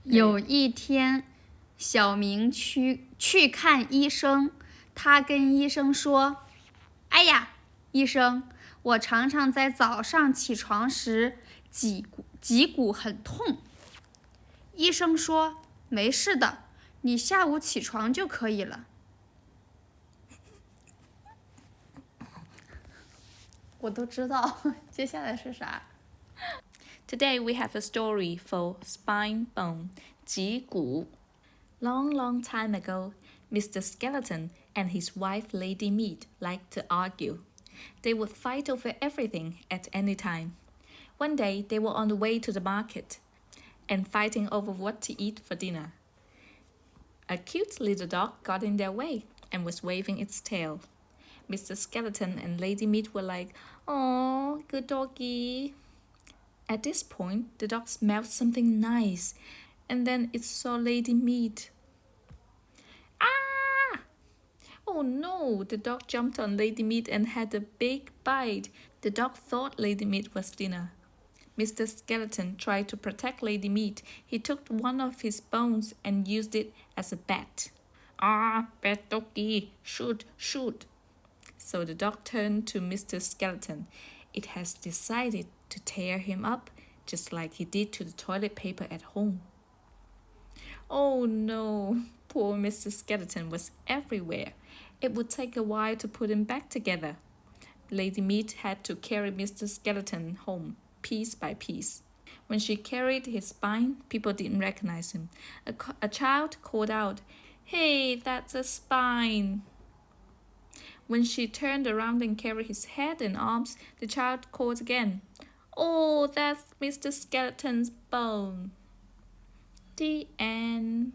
有一天，小明去看医生，他跟医生说：“哎呀，医生，我常常在早上起床时脊骨很痛。”医生说：“没事的，你下午起床就可以了。”我都知道接下来是啥。Today we have a story for spine bone, 脊骨. Long time ago, Mr. Skeleton and his wife Lady Meat liked to argue. They would fight over everything at any time. One day they were on the way to the market and fighting over what to eat for dinner. A cute little dog got in their way and was waving its tail. Mr. Skeleton and Lady Meat were like, "Aw, good doggy." At this point, the dog smelled something nice, and then it saw Lady Meat. Ah! Oh no! The dog jumped on Lady Meat and had a big bite. The dog thought Lady Meat was dinner. Mr. Skeleton tried to protect Lady Meat. He took one of his bones and used it as a bat. Ah, bad doggy, shoot, shoot. So the dog turned to Mr. Skeleton. It has decided to tear him up, just like he did to the toilet paper at home. Oh no, poor Mr. Skeleton was everywhere. It would take a while to put him back together. Lady Meat had to carry Mr. Skeleton home, piece by piece. When she carried his spine, people didn't recognize him. A child called out, "Hey, that's a spine." When she turned around and carried his head and arms, the child called again, "Oh, that's Mr. Skeleton's bone." The end.